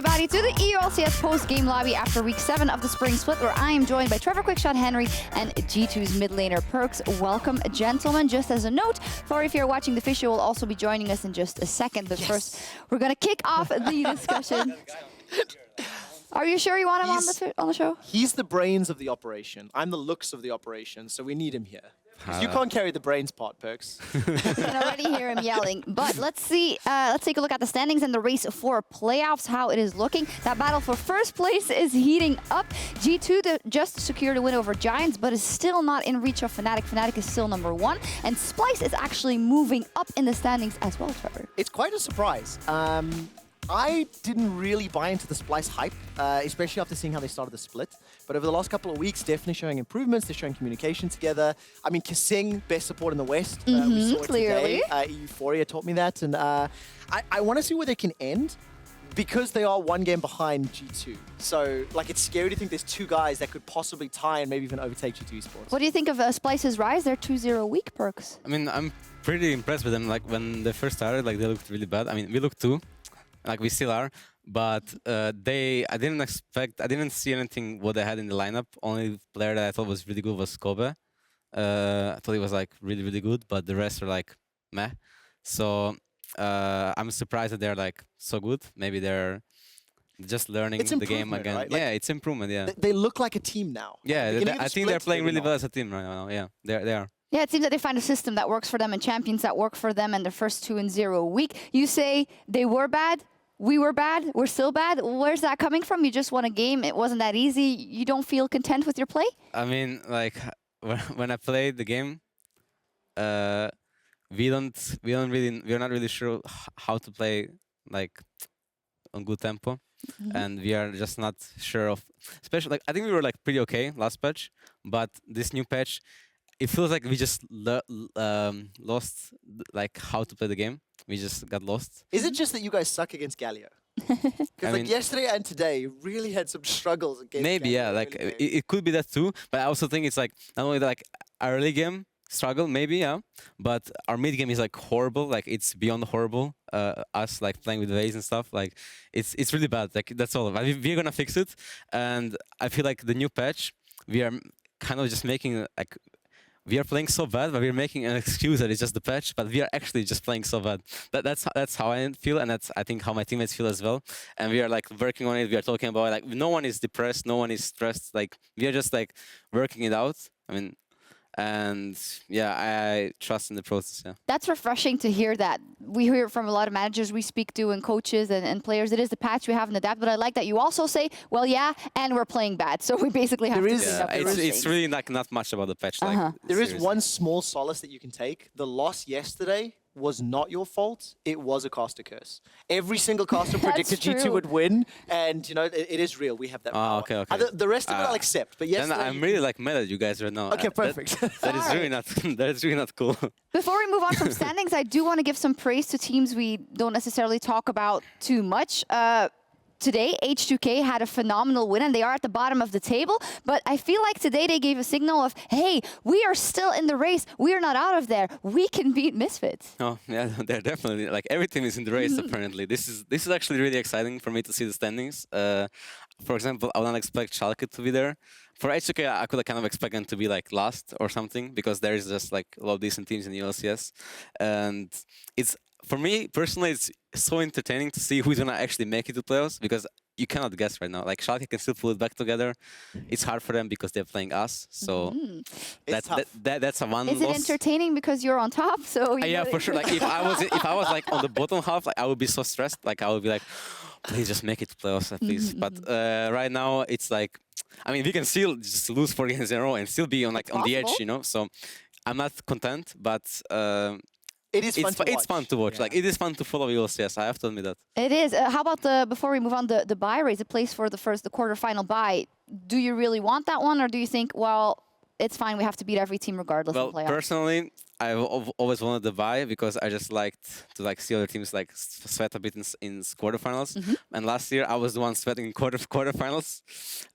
everybody, to the LCS post-game lobby after week 7 of the spring split, where I am joined by Trevor Quickshot Henry and G2's mid laner PerkZ. Welcome, gentlemen. Just as a note, for if you're watching Deficio, will also be joining us in just a second. But first, we're going to kick off the discussion. Are you sure you want him on the show? He's the brains of the operation. I'm the looks of the operation, so we need him here. You can't carry the brains part, PerkZ. You can already hear him yelling. But let's see. Let's take a look at the standings and the race for playoffs, how it is looking. That battle for first place is heating up. G2 just secured a win over Giants, but is still not in reach of Fnatic. Fnatic is still #1, and Splyce is actually moving up in the standings as well, Trevor. It's quite a surprise. I didn't really buy into the Splyce hype, especially after seeing how they started the split. But over the last couple of weeks, definitely showing improvements. They're showing communication together. I mean, Kissing, best support in the West. We saw it clearly. today. Euphoria taught me that. And I want to see where they can end, because they are 1 game behind G2. So, like, it's scary to think there's 2 guys that could possibly tie and maybe even overtake G2 Esports. What do you think of Splyce's rise? They're 2-0 weak, PerkZ. I mean, I'm pretty impressed with them. Like, when they first started, like, they looked really bad. I mean, we looked too. Like, we still are. But I didn't see anything what they had in the lineup. Only player that I thought was really good was Kobe. I thought he was, like, really, really good. But the rest are, like, meh. So, I'm surprised that they're, like, so good. Maybe they're just learning the game again. Right? Yeah, it's improvement, yeah. They look like a team now. Yeah, I think they're playing really well as a team right now. Yeah, they are. Yeah, it seems that they find a system that works for them and champions that work for them, and their first 2-0 week. You say they were bad, we were bad, we're still bad. Where's that coming from? You just won a game, it wasn't that easy. You don't feel content with your play? I mean, like, when I played the game, we're not really sure how to play, like, on good tempo. And we are just not sure of, especially, like, I think we were, like, pretty okay last patch, but this new patch, it feels like we just lost, like, how to play the game. We just got lost. Is it just that you guys suck against Galio? Because, like, yesterday and today, you really had some struggles against maybe, Galio. yeah, like, it could be that too, but I also think it's, like, not only, like, our early game struggle, maybe, yeah, but our mid game is, like, horrible. Like, it's beyond horrible. Us, like, playing with waves and stuff, like, it's really bad. Like, that's all. We're gonna fix it, and I feel like the new patch, we are kind of just making, like, we are playing so bad, but we're making an excuse that it's just the patch, but we are actually just playing so bad. That's how I feel, and that's, I think, how my teammates feel as well. And we are, like, working on it. We are talking about it. Like, no one is depressed, no one is stressed. Like, we are just, like, working it out. I mean, and yeah, I trust in the process. Yeah, that's refreshing to hear that. We hear it from a lot of managers we speak to and coaches and players. It is the patch we haven't adapted, but I like that you also say, well, yeah, and we're playing bad, so we basically have to clean up it's really, like, not much about the patch. Like, there is one small solace that you can take. The loss yesterday was not your fault. It was a caster curse. Every single caster predicted G2 would win, and, you know, it is real. We have that power. Okay. The rest of it I'll accept, but yesterday... Then I'm really, like, mad at you guys right now. Okay, perfect. That is really not. That is really not cool. Before we move on from standings, I do want to give some praise to teams we don't necessarily talk about too much. Today, H2K had a phenomenal win, and they are at the bottom of the table. But I feel like today they gave a signal of, hey, we are still in the race. We are not out of there. We can beat Misfits. Oh, yeah, they're definitely, like, everything is in the race, apparently. This is actually really exciting for me to see the standings. For example, I would not expect Schalke to be there. For H2K, I could kind of expect them to be, like, last or something, because there is just, like, a lot of decent teams in the LCS. And it's, for me, personally, it's so entertaining to see who's gonna actually make it to playoffs, because you cannot guess right now. Like, Schalke can still pull it back together. It's hard for them because they're playing us. So that's a one loss. Is it entertaining because you're on top? So yeah, for sure. Like, if I was like on the bottom half, like, I would be so stressed. Like, I would be like, please just make it to playoffs, please. But right now, it's like, I mean, we can still just lose 4 games in a row and still be on, like, on the edge, you know. So I'm not content, but. It's fun to watch. Yeah. Like, it is fun to follow LCS. I have to admit that. It is. How about before we move on, the bye race, a place for the quarterfinal bye? Do you really want that one, or do you think, well, it's fine, we have to beat every team regardless of playoffs? Personally, always wanted to buy because I just liked to see other teams like sweat a bit in quarterfinals. And last year I was the one sweating in quarterfinals,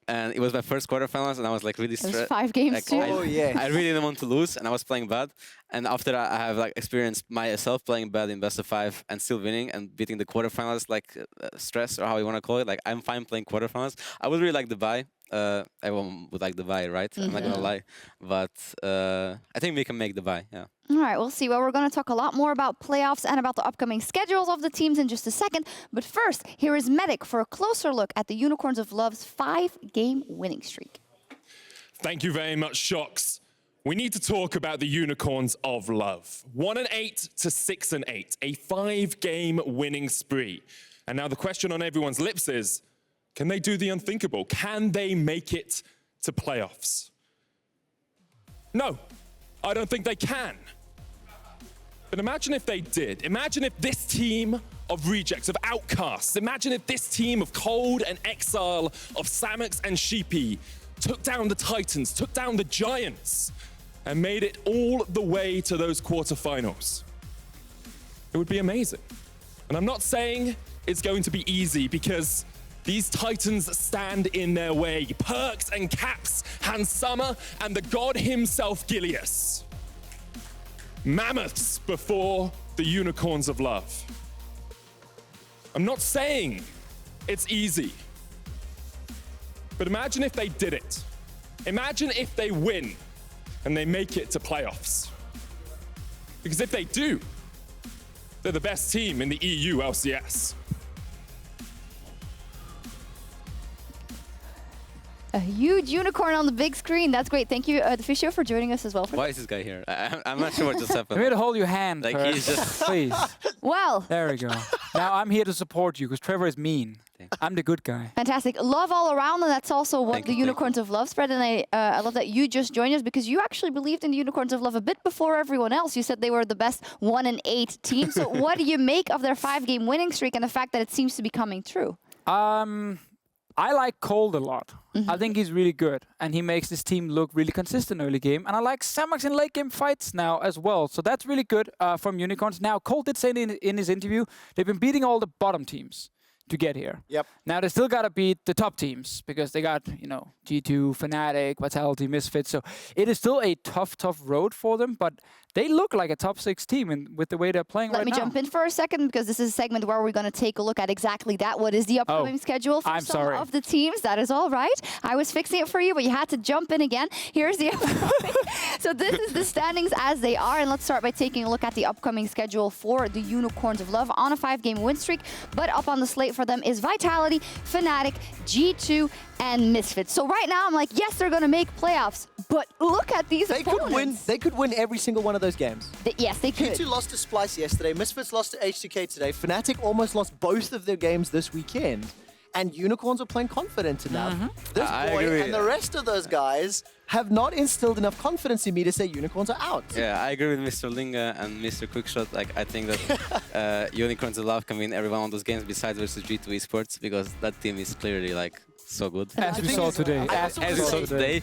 and it was my first quarterfinals, and I was like really stressed. It was 5 games too. I really didn't want to lose, and I was playing bad. And after that, I have like experienced myself playing bad in best of 5 and still winning and beating the quarterfinals, like stress or how you want to call it. Like I'm fine playing quarterfinals. I would really like to buy. Everyone would like the buy, right? I'm not gonna lie, but I think we can make the buy. Yeah. All right, we'll see. Well, we're going to talk a lot more about playoffs and about the upcoming schedules of the teams in just a second. But first, here is Medic for a closer look at the Unicorns of Love's 5-game winning streak. Thank you very much, Sjokz. We need to talk about the Unicorns of Love. 1-8 to 6-8, a 5-game winning spree. And now the question on everyone's lips is, can they do the unthinkable? Can they make it to playoffs? No, I don't think they can. But imagine if they did. Imagine if this team of rejects, of outcasts, imagine if this team of Cold and Exile, of Samux and Sheepy, took down the Titans, took down the Giants, and made it all the way to those quarterfinals. It would be amazing. And I'm not saying it's going to be easy because these Titans stand in their way. PerkZ and Caps, Hans Summer, and the god himself, Gilius. Mammoths before the Unicorns of Love. I'm not saying it's easy, but imagine if they did it. Imagine if they win and they make it to playoffs. Because if they do, they're the best team in the EU LCS. A huge unicorn on the big screen. That's great. Thank you, Deficio, for joining us as well. Why is this guy here? I'm not sure what just happened. I'm here to hold your hand. Like PerkZ. he's just Please. Well, There we go. Now I'm here to support you because Trevor is mean. I'm the good guy. fantastic. Love all around, and that's also what Thank the you, Unicorns of Love spread. And I love that you just joined us because you actually believed in the Unicorns of Love a bit before everyone else. You said they were the best 1-8 team. So what do you make of their 5-game winning streak and the fact that it seems to be coming true? I like Cold a lot. I think he's really good, and he makes this team look really consistent early game. And I like Samux in late game fights now as well. So that's really good from Unicorns. Now, Cold did say in his interview, they've been beating all the bottom teams to get here. Yep. Now they still gotta beat the top teams because they got, G2, Fnatic, Vitality, Misfits. So it is still a tough road for them, but they look like a top 6 team with the way they're playing right now. Let me jump in for a second because this is a segment where we're going to take a look at exactly that. What is the upcoming schedule for some of the teams? That is all right. I was fixing it for you, but you had to jump in again. Here's the So this is the standings as they are, and let's start by taking a look at the upcoming schedule for the Unicorns of Love on a 5-game win streak. But up on the slate for them is Vitality, Fnatic, G2, and Misfits. So right now I'm like, yes, they're going to make playoffs, but look at these opponents. They could win every single one of those games. Yes, they could. G2 lost to Splice yesterday. Misfits lost to H2K today. Fnatic almost lost both of their games this weekend. And Unicorns are playing confident enough. This boy and the rest of those guys have not instilled enough confidence in me to say Unicorns are out. Yeah, I agree with Mr. Linga and Mr. Quickshot. Like, I think that Unicorns of Love can win every one of those games besides versus G2 Esports because that team is clearly like so good. As we saw today. As we saw today,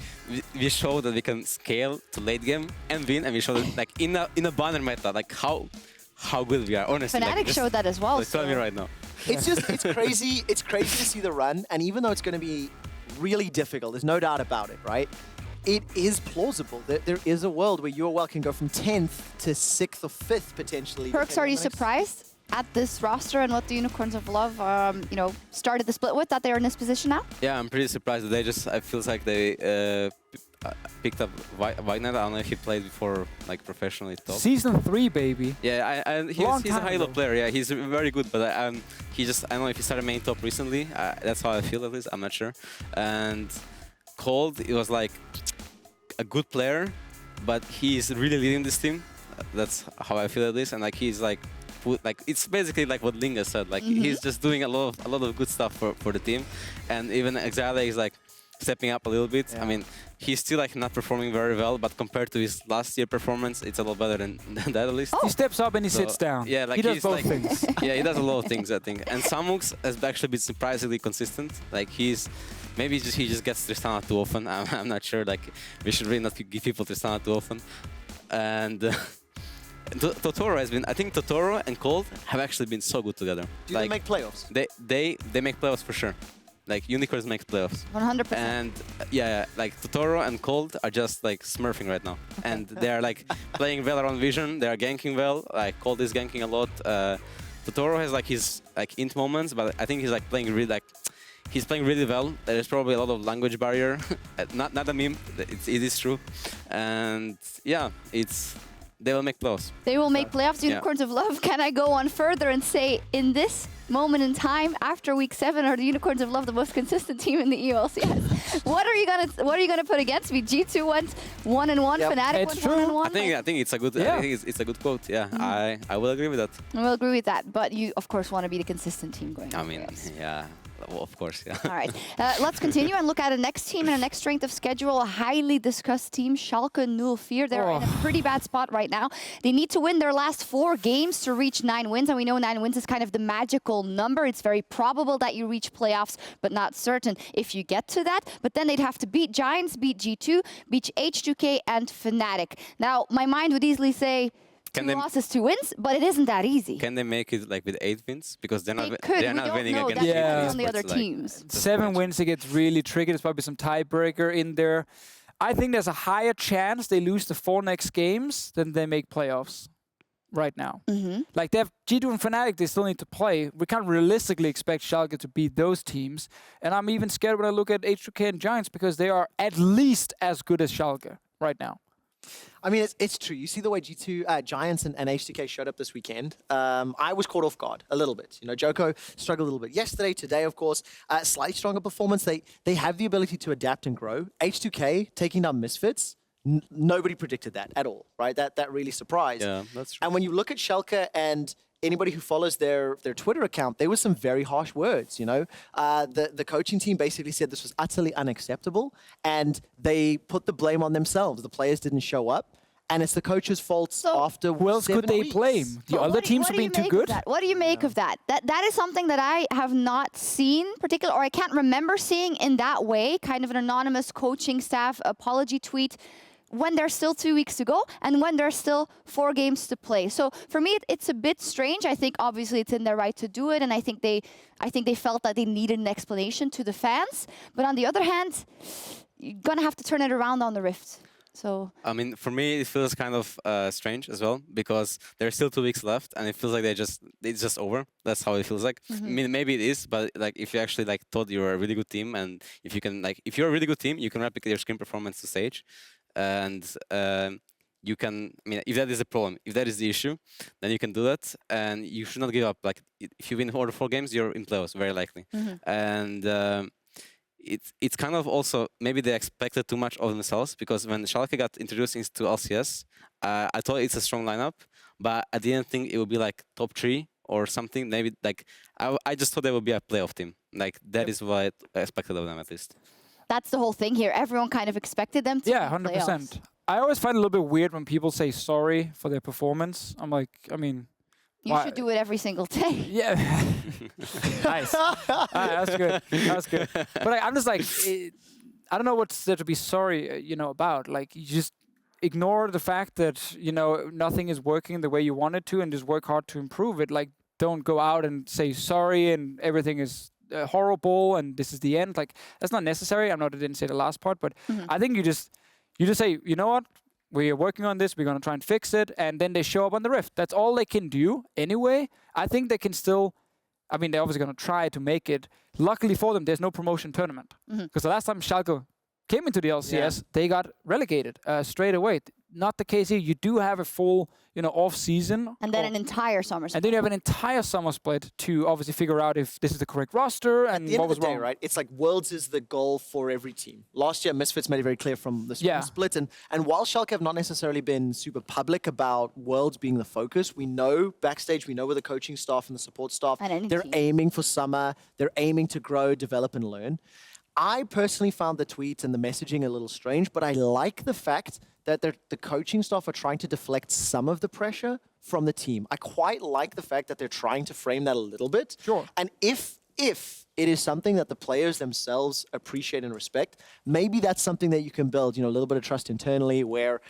we showed that we can scale to late game and win, and we showed that like in a banner meta, like how good we are. Honestly, Fnatic showed that as well. Like, tell me right now. It's crazy. It's crazy to see the run, and even though it's going to be really difficult, there's no doubt about it, right? It is plausible that there is a world where UOL can go from 10th to 6th or 5th potentially. PerkZ, are you surprised at this roster and what the Unicorns of Love, started the split with, that they're in this position now? Yeah, I'm pretty surprised. They just, I feel like they picked up White Knight. I don't know if he played before, like professionally. Top. Season 3, baby. Yeah, he's a high-low player. Yeah, he's very good, but he just, I don't know if he started main top recently. That's how I feel at least. I'm not sure. And Cold, it was like a good player, but he's really leading this team. That's how I feel at least. And like he's like, it's basically like what Linga said. Like he's just doing a lot of good stuff for the team. And even Exile is like stepping up a little bit. Yeah. I mean, he's still like not performing very well, but compared to his last year performance, it's a lot better than that at least. He steps up and he sits down. Yeah, like he does both like, things. Yeah, he does a lot of things, I think. And Samux has actually been surprisingly consistent. Like maybe he just gets Tristana too often. I'm not sure. Like we should really not give people Tristana too often. And Totoro has been. I think Totoro and Cold have actually been so good together. Do they make playoffs? They make playoffs for sure. Like Unicorns make playoffs. 100%. And yeah, like Totoro and Cold are just like smurfing right now, and they are like playing well around vision. They are ganking well. Like Cold is ganking a lot. Totoro has like his like int moments, but I think he's like playing really like. He's playing really well. There is probably a lot of language barrier. not a meme. It is true. And yeah, they will make playoffs. They will make playoffs. Unicorns of Love. Can I go on further and say, in this moment in time, after week 7, are the Unicorns of Love the most consistent team in the ELCS? What are you gonna put against me? G2 went 1-1. Yep. Fnatic It's went true. 1-1. I think it's a good. Yeah. I think it's a good quote. Yeah, I will agree with that. I will agree with that. But you, of course, want to be the consistent team going. I into mean, playoffs. yeah. Well, of course, yeah. All right, let's continue and look at the next team and the next strength of schedule. A highly discussed team, Schalke 04. They're in a pretty bad spot right now. They need to win their last 4 games to reach 9 wins, and we know 9 wins is kind of the magical number. It's very probable that you reach playoffs, but not certain if you get to that. But then they'd have to beat Giants, beat G2, beat H2K, and Fnatic. Now, my mind would easily say, 2 losses, 2 wins, but it isn't that easy. Can they make it like with 8 wins? Because they're not. They're not winning know. against That's on the Esports, other like, teams. 7 wins, it gets really tricky. There's probably some tiebreaker in there. I think there's a higher chance they lose the 4 next games than they make playoffs right now. Like they have G2 and Fnatic, they still need to play. We can't realistically expect Schalke to beat those teams. And I'm even scared when I look at H2K and Giants because they are at least as good as Schalke right now. I mean, it's true. You see the way G2, Giants and H2K showed up this weekend. I was caught off guard a little bit. You know, Joko struggled a little bit yesterday. Today, of course, slightly stronger performance. They have the ability to adapt and grow. H2K taking down Misfits. Nobody predicted that at all, right? That really surprised. Yeah, that's true. And when you look at Schalke and anybody who follows their Twitter account, there were some very harsh words, you know. The coaching team basically said this was utterly unacceptable, and they put the blame on themselves. The players didn't show up, and it's the coach's fault after Who else 7 could they weeks. blame? The other teams are being too good? What do you make of that? That is something that I have not seen particular, or I can't remember seeing in that way, kind of an anonymous coaching staff apology tweet, when there's still 2 weeks to go and when there's still 4 games to play. So for me, it's a bit strange. I think obviously it's in their right to do it, and I think they felt that they needed an explanation to the fans. But on the other hand, you're gonna have to turn it around on the Rift. So I mean, for me, it feels kind of strange as well because there's still 2 weeks left, and it feels like it's just over. That's how it feels like. I mean, maybe it is, but like if you actually like thought you were a really good team, and if you're a really good team, you can replicate your scrim performance to stage. And you can, I mean, if that is a problem, if that is the issue, then you can do that, and you should not give up. Like, if you win all the 4 games, you're in playoffs, very likely. And it's kind of also, maybe they expected too much of themselves, because when Schalke got introduced into LCS, I thought it's a strong lineup, but I didn't think it would be like top 3 or something. Maybe like, I just thought they would be a playoff team. Like, that is what I expected of them, at least. that's the whole thing here. Everyone kind of expected them to Yeah, be 100%. playoffs. I always find it a little bit weird when people say sorry for their performance. I'm like, I mean... You should do it every single day. Yeah. Nice. That's good. That's good. But I'm just like, I don't know what's there to be sorry, about. Like, you just ignore the fact that, nothing is working the way you want it to, and just work hard to improve it. Like, don't go out and say sorry and everything is horrible and this is the end. Like, that's not necessary. I know they didn't say the last part, but I think you just say, you know what? We are working on this. We're going to try and fix it. And then they show up on the Rift. That's all they can do anyway. I think they can still... I mean, they're obviously going to try to make it. Luckily for them, there's no promotion tournament. Because the last time Schalke came into the LCS, they got relegated straight away. Not the case here. You do have a full, off season. And then an entire summer split. And then you have an entire summer split to obviously figure out if this is the correct roster and what was wrong. Right? It's like Worlds is the goal for every team. Last year, Misfits made it very clear from the split. And while Schalke have not necessarily been super public about Worlds being the focus, we know backstage, we know with the coaching staff and the support staff, they're aiming for summer. They're aiming to grow, develop, and learn. I personally found the tweets and the messaging a little strange, but I like the fact that the coaching staff are trying to deflect some of the pressure from the team. I quite like the fact that they're trying to frame that a little bit. Sure. And if it is something that the players themselves appreciate and respect, maybe that's something that you can build, a little bit of trust internally where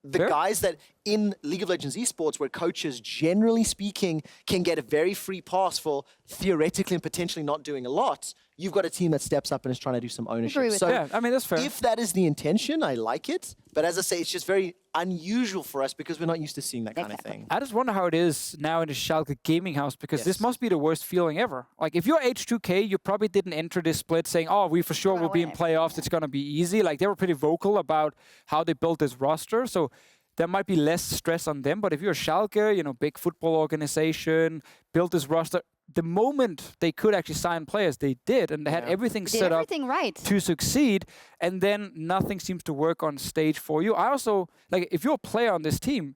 the guys that in League of Legends Esports, where coaches, generally speaking, can get a very free pass for theoretically and potentially not doing a lot, you've got a team that steps up and is trying to do some ownership. Agree with So Yeah, I mean, that's fair. if that is the intention, I like it. But as I say, it's just very unusual for us because we're not used to seeing that kind of thing. I just wonder how it is now in the Schalke gaming house, because this Yes. must be the worst feeling ever. Like, if you're H2K, you probably didn't enter this split saying, oh, we for sure will be in playoffs, it's going to be easy. Like, they were pretty vocal about how they built this roster. So there might be less stress on them. But if you're Schalke, you know, big football organization, built this roster, the moment they could actually sign players, they did. And they had everything Did set everything up right. to succeed. And then nothing seems to work on stage for you. I also, like, if you're a player on this team,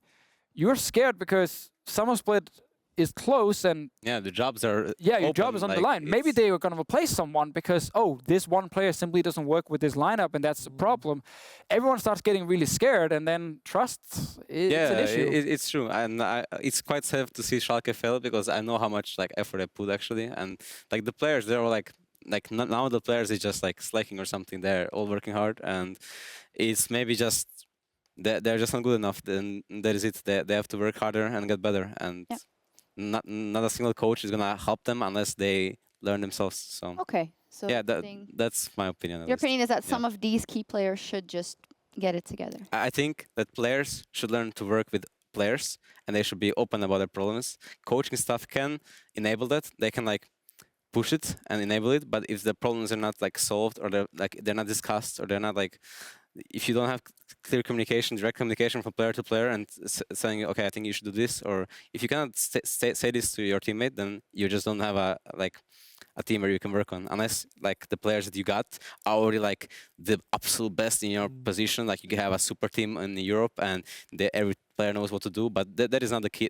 you're scared because Summer Split is close and Yeah, the jobs are your open, job is on the like, line. Maybe it's- they were going to replace someone because, oh, this one player simply doesn't work with this lineup and that's the problem. Everyone starts getting really scared and then trust is an issue. It's true, and it's quite sad to see Schalke fail because I know how much like effort I put actually, and like the players, they're all like now the players is just like slacking or something. They're all working hard, and it's maybe just they're just not good enough. Then that is it. They have to work harder and get better, and not a single coach is gonna help them unless they learn themselves. So Okay. So yeah, the thing- that's my opinion. at your least. opinion is that Yeah. some of these key players should just get it together. I think that players should learn to work with players and they should be open about their problems. Coaching staff can enable that. They can like push it and enable it. But if the problems are not like solved or they're not discussed or they're not like, if you don't have clear communication, direct communication from player to player and saying, okay, I think you should do this, or if you cannot say this to your teammate, then you just don't have a team where you can work on, unless like the players that you got are already like the absolute best in your position. Like you can have a super team in Europe and every player knows what to do. But that is not the key.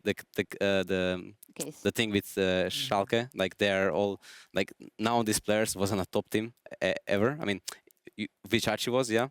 Case. The thing with Schalke, like they're all like now these players wasn't a top team ever. I mean, Vichachi was, yeah.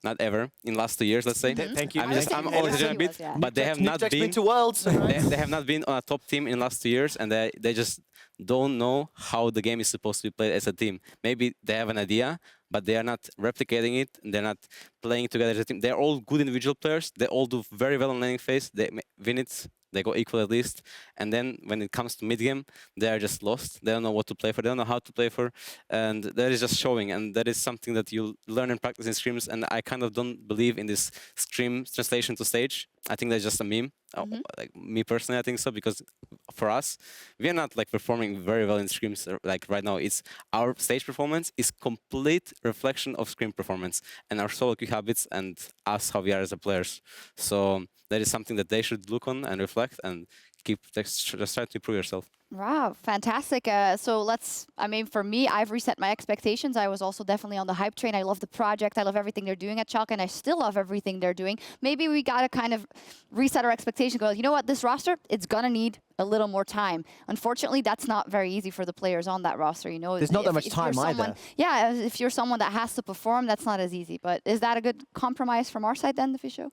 Not ever in last 2 years, let's say. Thank you. I'm always He a bit, was, yeah. but they have Nick not Jack's been. to Worlds. They have not been on a top team in the last 2 years, and they just don't know how the game is supposed to be played as a team. Maybe they have an idea, but they are not replicating it. And they're not playing together as a team. They're all good individual players. They all do very well on laning phase. They win it. They go equal at least. And then when it comes to mid game, they are just lost. They don't know what to play for. They don't know how to play for. And that is just showing. And that is something that you learn and practice in scrims. And I kind of don't believe in this scrim translation to stage. I think that's just a meme. Like me personally, I think so, because for us, we are not like performing very well in scrims like right now. It's our stage performance is complete reflection of scrim performance and our solo queue habits and us how we are as a players. So that is something that they should look on and reflect and just try to improve yourself. Wow, fantastic. So I mean, for me, I've reset my expectations. I was also definitely on the hype train. I love the project. I love everything they're doing at Schalke, and I still love everything they're doing. Maybe we got to kind of reset our expectations. Go, you know what, this roster, it's going to need a little more time. Unfortunately, that's not very easy for the players on that roster. You know, There's not that much time either. Yeah, if you're someone that has to perform, that's not as easy. But is that a good compromise from our side then, Deficio?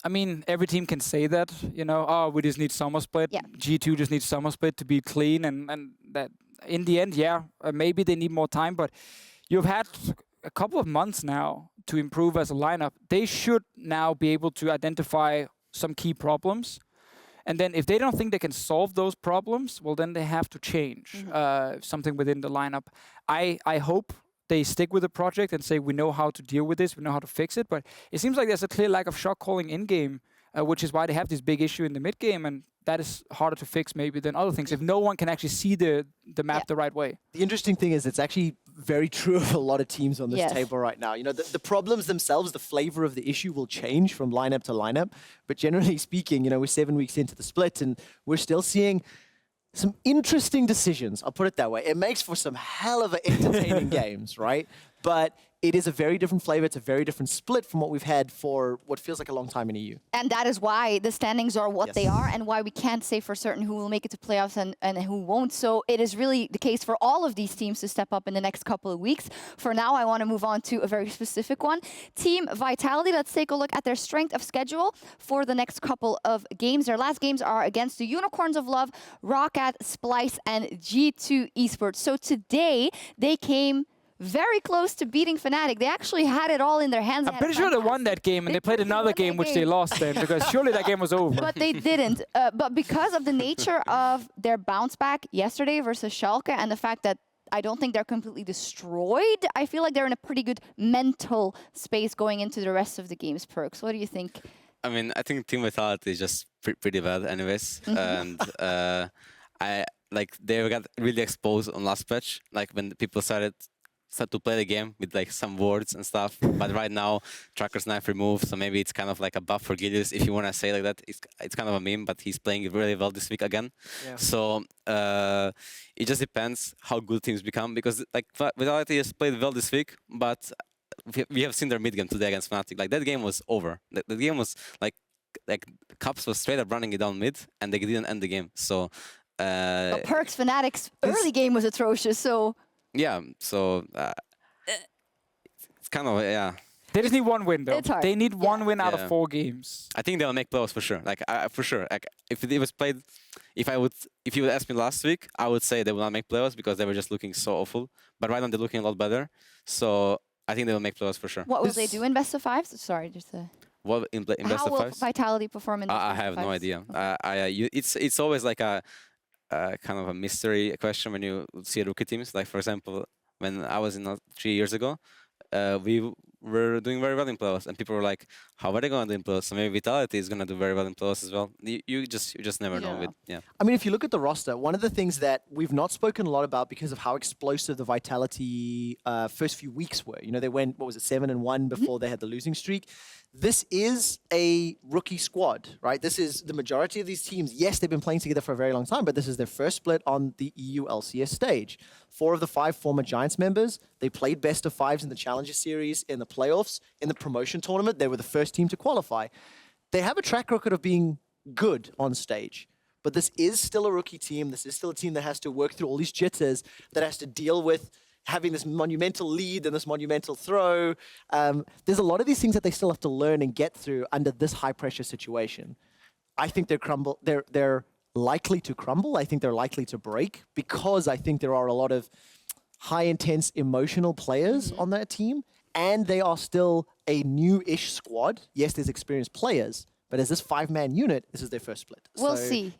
I mean, every team can say that, you know, oh, we just need summer split. Yeah. G2 just needs summer split to be clean. And that in the end, yeah, maybe they need more time. But you've had a couple of months now to improve as a lineup. They should now be able to identify some key problems. And then if they don't think they can solve those problems, well, then they have to change something within the lineup. I hope they stick with the project and say, we know how to deal with this, we know how to fix it. But it seems like there's a clear lack of shot calling in-game, which is why they have this big issue in the mid-game, and that is harder to fix maybe than other things if no one can actually see the map the right way. The interesting thing is it's actually very true of a lot of teams on this Yes. table right now. You know, the problems themselves, the flavor of the issue will change from lineup to lineup. But generally speaking, you know, we're 7 weeks into the split and we're still seeing some interesting decisions. I'll put it that way. It makes for some hell of entertaining games, right? But it is a very different flavor. It's a very different split from what we've had for what feels like a long time in EU. And that is why the standings are what Yes. they are and why we can't say for certain who will make it to playoffs and who won't. So it is really the case for all of these teams to step up in the next couple of weeks. For now, I want to move on to a very specific one. Team Vitality, let's take a look at their strength of schedule for the next couple of games. Their last games are against the Unicorns of Love, Roccat, Splice, and G2 Esports. So today, they came very close to beating Fnatic. They actually had it all in their hands. I'm pretty sure they won that game, and they played another game which they lost then, because surely that game was over. But they didn't. But because of the nature of their bounce back yesterday versus Schalke, and the fact that I don't think they're completely destroyed, I feel like they're in a pretty good mental space going into the rest of the games. PerkZ, what do you think? I mean, I think team vitality is just pretty bad, anyways, and they got really exposed on last patch, like when people started to play the game with like some words and stuff. But right now, Tracker's knife removed, so maybe it's kind of like a buff for Gilius, if you want to say like that. It's kind of a meme, but he's playing really well this week again. Yeah. So it just depends how good teams become, because like Vitality has played well this week, but we have seen their mid game today against Fnatic. Like that game was over. The game was like Cups was straight up running it down mid, and they didn't end the game. So. But PerkZ Fnatic's early game was atrocious, so... Yeah, so it's kind of, yeah. They just need one win, though. It's hard. They need one win out of 4 games. I think they'll make playoffs for sure. Like, for sure. Like, if it was played, if you would ask me last week, I would say they will not make playoffs because they were just looking so awful. But right now they're looking a lot better. So I think they will make playoffs for sure. What will they do in best of fives? Sorry, just What in best of fives? How will Vitality perform in best of I have fives? no idea. It's always like a kind of a mystery question when you see rookie teams. Like, for example, when I was in 3 years ago, we were doing very well in playoffs, and people were like, "How are they going to do in playoffs?" So maybe Vitality is going to do very well in playoffs as well. You just never know. I mean, if you look at the roster, one of the things that we've not spoken a lot about because of how explosive the Vitality first few weeks were. You know, they went, what was it, 7-1 before they had the losing streak. This is a rookie squad, right? This is the majority of these teams. Yes, they've been playing together for a very long time, but this is their first split on the EU LCS stage. 4 of the 5 former Giants members, they played best of 5s in the Challenger Series, in the playoffs, in the promotion tournament. They were the first team to qualify. They have a track record of being good on stage. But this is still a rookie team. This is still a team that has to work through all these jitters, that has to deal with having this monumental lead and this monumental throw. There's a lot of these things that they still have to learn and get through under this high-pressure situation. I think they're likely to crumble. I think they're likely to break because I think there are a lot of high-intense emotional players on that team, and they are still a new-ish squad. Yes, there's experienced players, but as this 5-man unit, this is their first split. We'll see.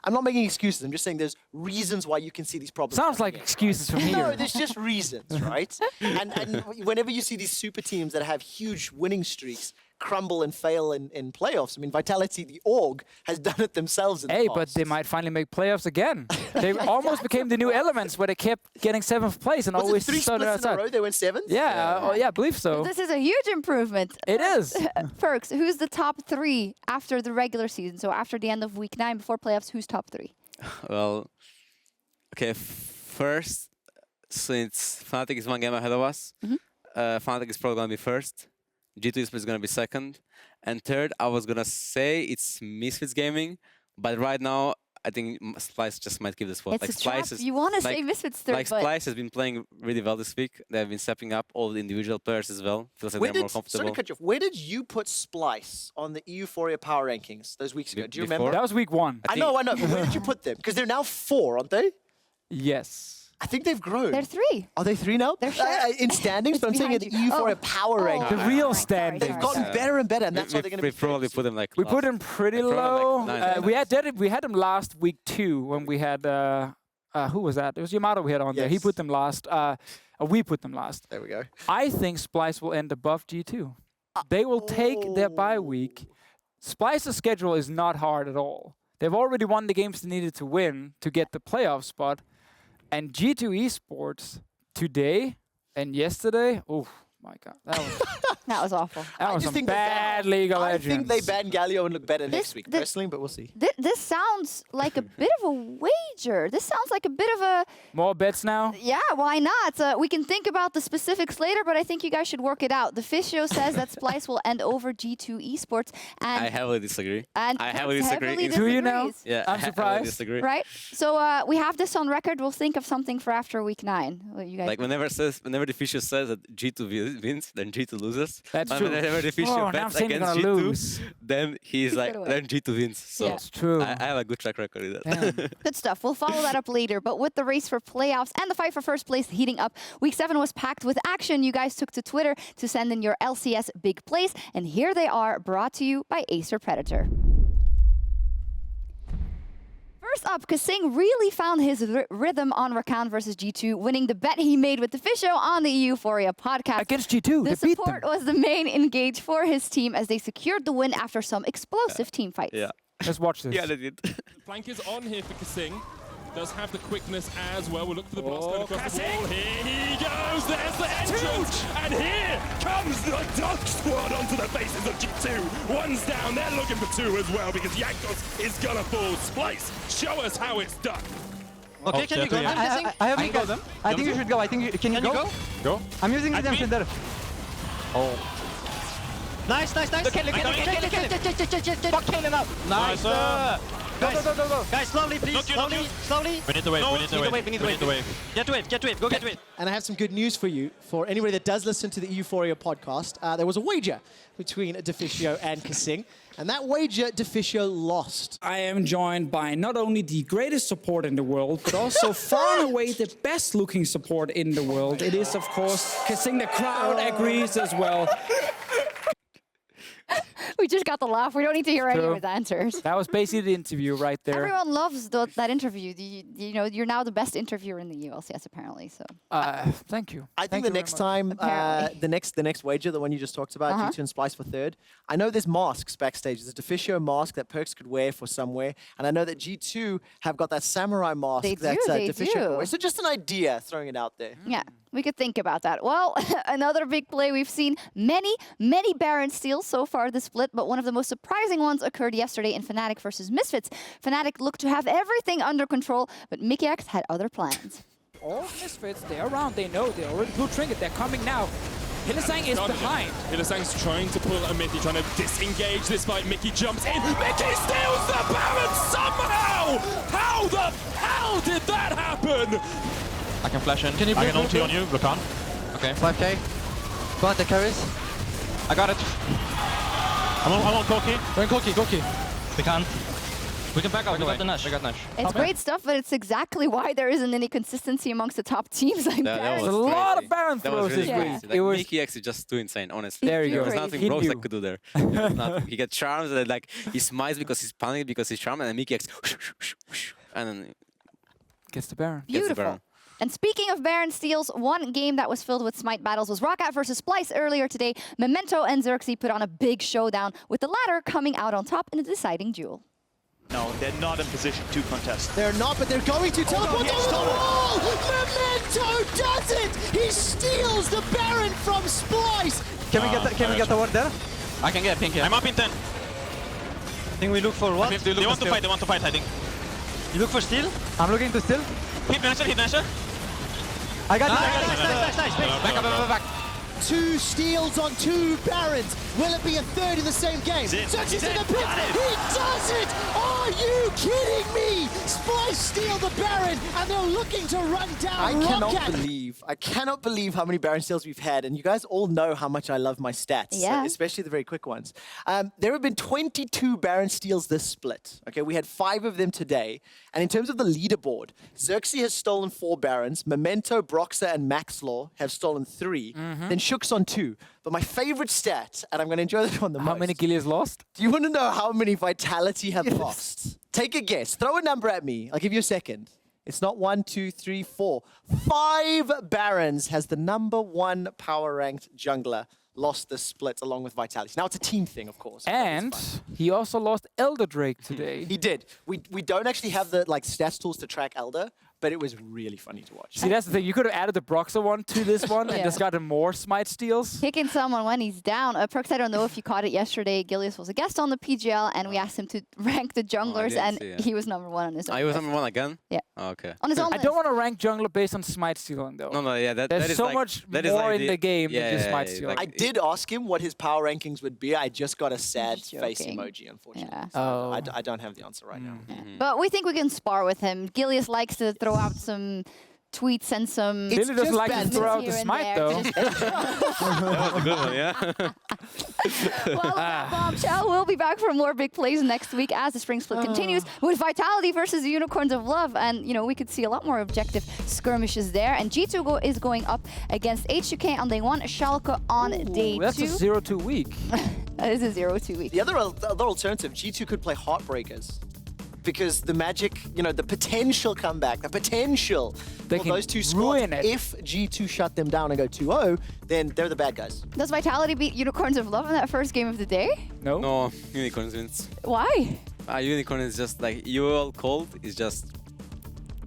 I'm not making excuses. I'm just saying there's reasons why you can see these problems. Sounds like excuses from here. No, there's just reasons, right? and whenever you see these super teams that have huge winning streaks crumble and fail in playoffs, I mean, Vitality, the org, has done it themselves in the past. But they might finally make playoffs again. They almost became the new Elements, where they kept getting 7th place and always Was it 3 started splits in a outside. row they went 7th? Yeah, I believe so. This is a huge improvement. It is. PerkZ, who's the top 3 after the regular season? So after the end of week 9, before playoffs, who's top 3? Well, okay, first, since Fnatic is 1 game ahead of us, Fnatic is probably going to be first. G2 Esports is going to be second. And third, I was going to say it's Misfits Gaming. But right now, I think Splice just might give the spot. It's like a Splice trap. is, You want to say Misfits third, like Splice has been playing really well this week. They've been stepping up all the individual players as well. Feels like they're more comfortable. Sorry to cut you off. Where did you put Splice on the Euphoria Power Rankings those weeks ago? Do you remember? That was week 1. I know. But where did you put them? Because they're now 4, aren't they? Yes. I think they've grown. They're 3. Are they 3 now? They're in standings, but I'm saying at the EU4 Power Ranking. The real sorry, standings. They've gotten better and better, and that's why they're going to be probably first. put them like We last. put them pretty Like probably low. like 9. We had them last week 2 when we had who was that? It was Yamato we had on there. He Yes. put them last. We put them last. There we go. I think Splice will end above G2. They will take their bye week. Splice's schedule is not hard at all. They've already won the games they needed to win to get the playoff spot. And G2 Esports today and yesterday, oh my God, That was awful. that was just some think they bad ban- League of I Legends. think they ban Galio and look better next week, this- personally, but we'll see. This sounds like a bit of a wager. This sounds like a bit of a... More bets now? Yeah, why not? We can think about the specifics later, but I think you guys should work it out. Deficio says that Splice will end over G2 Esports. And I heavily disagree. And I heavily disagree. Do you know? disagrees. Yeah, I'm I heavily surprised. disagree. Right? So we have this on record. We'll think of something for after week 9. What you guys Like whenever Deficio says that G2 wins, then G2 loses. lose. That's and true. whenever Deficio now I'm bets saying they're against gonna G2, lose. then he's like, away. then G2 wins. So Yeah. That's true. I have a good track record with that. Damn. Good stuff. We'll follow that up later. But with the race for playoffs and the fight for first place heating up, Week 7 was packed with action. You guys took to Twitter to send in your LCS big plays. And here they are, brought to you by Acer Predator. First up, Kasing really found his rhythm on Rakan versus G2, winning the bet he made with Deficio on the Euphoria podcast. Against G2, The they beat them. support was the main engage for his team as they secured the win after some explosive team fights. Yeah. Let's watch this. Yeah, they did. Flank is on here for Kasing. Does have the quickness as well. We'll look for the blast going across the wall. Here he goes. There's the entrance. And here comes the Dog Squad onto the faces of G2. One's down. They're looking for two as well because Jankos is going to fall. Splice, show us how it's done. Okay, can you go? I have can go them. I think you should go. I think can you go? Go. I'm using redemption there. Nice. Look at him. Fuck kill him up. Nice. Go. Guys, slowly, please. Slowly. We need to wait, we need to wait. Get to wave. Go get to wave. And I have some good news for you. For anybody that does listen to the Euphoria podcast, there was a wager between Deficio and Kasing. And that wager, Deficio lost. I am joined by not only the greatest support in the world, but also far and away the best looking support in the world. It is, of course, Kasing. The crowd agrees as well. We just got the laugh. We don't need to hear any True. of his answers. That was basically the interview right there. Everyone loves that interview. You know, you're now the best interviewer in the ULCS, apparently. So Thank you. I think Thank the you very next much. time, Apparently. the next wager, the one you just talked about, G2 and Splice for third. I know there's masks backstage. There's a Deficio mask that PerkZ could wear for somewhere, and I know that G2 have got that samurai mask They that do, they Deficio can do. wear. So just an idea, throwing it out there. yeah, we could think about that. Well, another big play. We've seen many Baron steals so far this split, but one of the most surprising ones occurred yesterday in Fnatic versus Misfits. Fnatic looked to have everything under control, but Mickey X had other plans. All Misfits, they're around. They know. They already pulled Trinket. They're coming now. Hylissang is behind. Hylissang's trying to pull a Mickey, trying to disengage this fight. Mickey jumps in. Mickey steals the Baron somehow! How the hell did that happen? I can flash in. Can you I break can ulti through? on you, Rakan. Okay. 5k. Go on, the carries. I got it. I'm on Corki. Go in Koki. We can. We can back up. We away. got the Nash. We got Nash. It's great stuff, but it's exactly why there isn't any consistency amongst the top teams like That Baron. was There's a lot crazy. of Baron That was throws really this Yeah. week. crazy. Like, It was Mickey X is just too insane, honestly. There you There go. was nothing He Brox knew. that could do there. There was nothing. He gets charms and like he smiles because he's panicked because he's charmed, and then Mickey X and then gets the Baron. gets the Beautiful. Baron. And speaking of Baron steals, one game that was filled with smite battles was Roccat versus Splice earlier today. Memento and Xerxes put on a big showdown, with the latter coming out on top in a deciding duel. No, they're not in position to contest. They're not, but they're going to teleport yes, over the Tolo. wall! Memento does it! He steals the Baron from Splice! Can we get the ward there? I can get pink here. I'm up in 10. I think we look for what? They They want to fight, I think. You look for steal? I'm looking to steal. Hit Nasher. I got Nice. Back. 2 steals on 2 Barons. Will it be a third in the same game? He's in. Xerxes He's in the in. pit. Got it. He does it! Are you kidding me? Splice steal the Baron, and they're looking to run down I cannot believe how many Baron steals we've had, and you guys all know how much I love my stats, Yeah. especially the very quick ones. There have been 22 Baron steals this split. Okay, we had 5 of them today, and in terms of the leaderboard, Xerxes has stolen 4 Barons, Memento, Broxa, and Maxlaw have stolen 3, then Sjokz on 2. But my favorite stat, and I'm going to enjoy this one the most. How many Gilias lost? Do you want to know how many Vitality have lost? Take a guess. Throw a number at me. I'll give you a second. It's not 1, 2, 3, 4. 5 Barons has the #1 power-ranked jungler lost this split along with Vitality. Now, it's a team thing, of course. And he also lost Elder Drake today. He did. We don't actually have the stats tools to track Elder, but it was really funny to watch. See, that's the thing. You could have added the Broxa one to this one Yeah. and just gotten more smite steals. Kicking someone when he's down. PerkZ, I don't know if you caught it yesterday. Gilius was a guest on the PGL, and we asked him to rank the junglers, didn't and see it. he was #1 on his own. He was list. #1 again? Yeah. Oh, okay. On his own I list. don't want to rank jungler based on smite stealing, though. No, yeah, that There's is so like, much that is more like in the game than just smite stealing. I did ask him what his power rankings would be. I just got a sad Just face joking. emoji, unfortunately. Yeah. So Oh. I don't have the answer right now. But we think we can spar with him. Gilius likes to throw out some tweets and some... It's Lily doesn't just like to bad throw out here the and smite, there. though. That was a good one, yeah. Well, bombshell, we'll be back for more big plays next week as the spring split continues with Vitality versus the Unicorns of Love. And, you know, we could see a lot more objective skirmishes there. And G2 is going up against HUK on day 1, Schalke on day 2. That's a 0-2 week. That is a 0-2 week. The other alternative, G2 could play Heartbreakers. Because the magic, you know, the potential comeback, the potential They for can those two squads, ruin it. if G2 shut them down and go 2-0, then they're the bad guys. Does Vitality beat Unicorns of Love in that first game of the day? No? No, Unicorns wins. Why? Unicorn is just like, UL Cold is just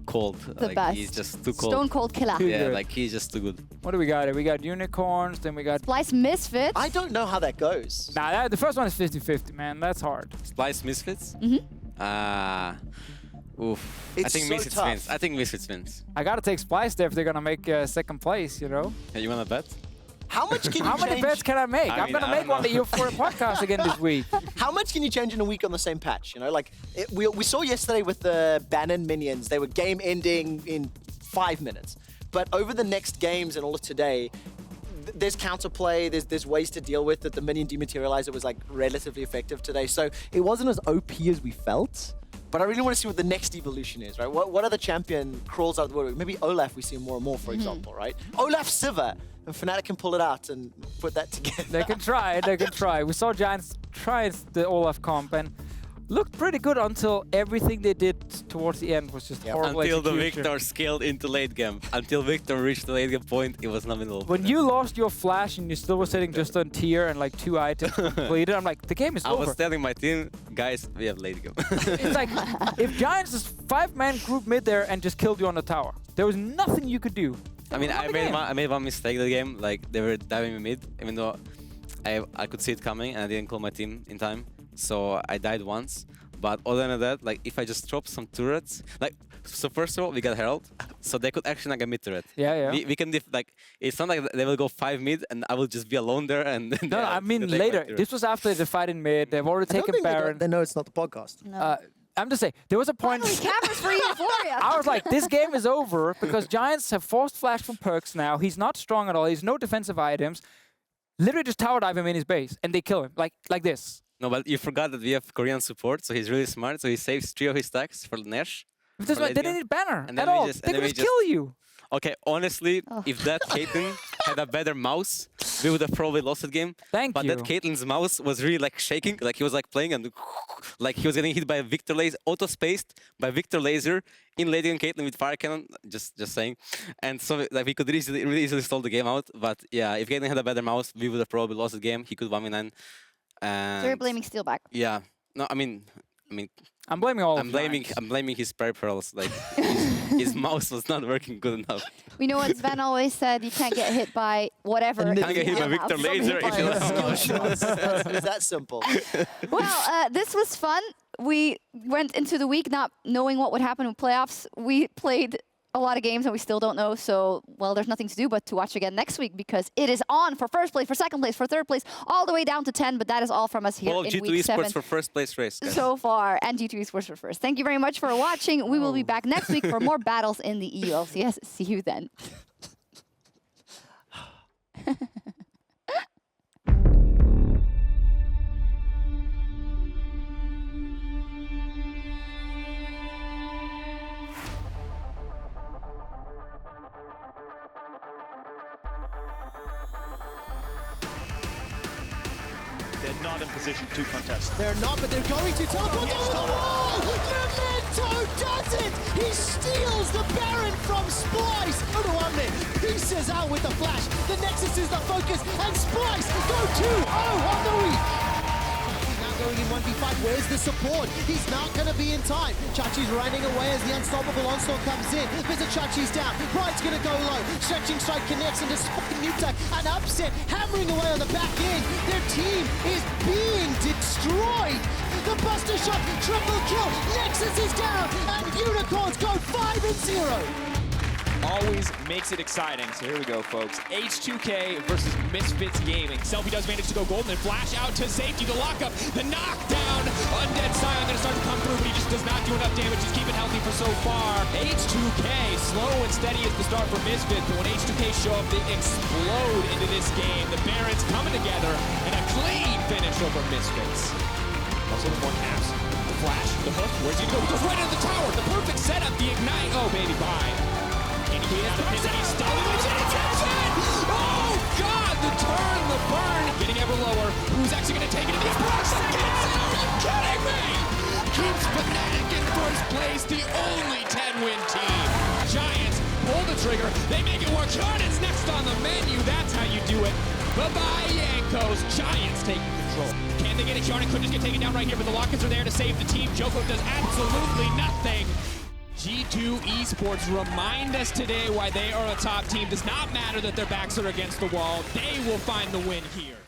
cold. The like, best. He's just too cold. Stone Cold Killer. Too Yeah, good. like he's just too good. What do we got? We got Unicorns, then we got... Splice Misfits. I don't know how that goes. Nah, the first one is 50-50, man. That's hard. Splice Misfits? Oof. I It's think so Misfits tough. wins. I think Misfits wins. I gotta take Splice there if they're gonna make second place, you know? Hey, you wanna bet? How much can you How many change? bets can I make? I I'm mean, gonna I make don't one know. that you for a podcast again this week. How much can you change in a week on the same patch? You know, like we saw yesterday with the Bannon minions, they were game ending in 5 minutes. But over the next games and all of today, there's counterplay, there's ways to deal with it. The minion dematerializer was like relatively effective today. So it wasn't as OP as we felt. But I really want to see what the next evolution is, right? What other champion crawls out of the woodwork? Maybe Olaf we see more and more, for example, right? Olaf Siva, and Fnatic can pull it out and put that together. They can try, they can try. We saw Giants try the Olaf comp and looked pretty good until everything they did towards the end was just horrible Until the execution. Victor scaled into late game. Until Victor reached the late game point, it was nominal. When you lost your flash and you still were sitting just on tier and like 2 items completed, I'm like, the game is I over. was telling my team, guys, we have late game. It's like, if Giants is 5-man group mid there and just killed you on the tower, there was nothing you could do. I mean, Won I the made game. I made one mistake in the game. Like they were diving me mid, even though I could see it coming and I didn't call my team in time. So I died once. But other than that, like if I just drop some turrets, like so first of all we got Herald, so they could actually like a mid turret. Yeah. We can like it's not like they will go 5 mid and I will just be alone there and. No, I mean later. This was after the fight in mid. They've already I don't taken think Baron. they know it's not the podcast. I'm just saying, there was a point. Finally, cameras for Euphoria. I was like, this game is over because Giants have forced flash from PerkZ now. He's not strong at all. He's no defensive items. Literally just tower dive him in his base and they kill him like this. No, but you forgot that we have Korean support, so he's really smart. So he saves 3 of his stacks for Nash. Because For they late didn't game. need banner And at then we all. just- They and then could we just kill you. Okay, honestly, if that Caitlyn had a better mouse, we would have probably lost the game. Thank but you. that Caitlyn's mouse was really like shaking, like he was like playing and like he was getting hit by a Victor laser, auto-spaced by Victor laser in late game Caitlyn with fire cannon, just saying. And so like we could really easily stall the game out. But yeah, if Caitlyn had a better mouse, we would have probably lost the game. He could 1v9. And So you're blaming Steelback. yeah. No, I mean I'm blaming all I'm of blaming Giants. his peripherals. Like his mouse was not working good enough. We know what Sven always said, you can't get hit by whatever. And Can't get hit by Yeah, Victor from laser hit if you by- don't Skill shots. It's that simple. Well, this was fun. We went into the week not knowing what would happen in playoffs. We played a lot of games and we still don't know. So, well, there's nothing to do but to watch again next week because it is on for first place, for second place, for third place, all the way down to 10. But that is all from us here Follow in G2 week 7 Esports for first place race. Guys. so far. And G2 Esports for first. Thank you very much for watching. We will be back next week for more battles in the EU LCS. See you then. They're not in position to contest. They're not, but they're going to teleport over the wall! Memento does it! He steals the Baron from Splice! Odoamne pieces out with the flash. The Nexus is the focus, and Splice go 2-0 on the week! Now going in 1v5, where's the support? He's not going to be in time. Chachi's running away as the unstoppable onslaught comes in. Visit Chachi's down. Bride's going to go low. Stretching strike connects into Spike Newtech. An upset, hammering away on the back end. Their team is being destroyed. The Buster Shot, triple kill. Nexus is down, and Unicorns go 5-0. always makes it exciting. So here we go, folks. H2K versus Misfits Gaming. Selfie does manage to go golden and flash out to safety. The lockup, the knockdown. Undead Scion gonna start to come through, but he just does not do enough damage. He's keeping healthy for so far. H2K, slow and steady is the start for Misfits, but when H2K show up, they explode into this game. The Barons coming together and a clean finish over Misfits. Also the more caps. The flash, the hook, where's he go? He goes right into the tower. The perfect setup, the ignite. Oh, baby, bye. And he has the pin, and he's still oh, God, the turn, the burn. Getting ever lower. Who's actually going to take it? These blocks are are you kidding me? Keeps Fnatic in first place, the only 10-win team. Giants pull the trigger. They make it work. Jordan's next on the menu. That's how you do it. Bye-bye, Yankos. Giants taking control. Can they get it? Jordan could just get taken down right here, but the Lockets are there to save the team. Joko does absolutely nothing. G2 Esports remind us today why they are a top team. Does not matter that their backs are against the wall. They will find the win here.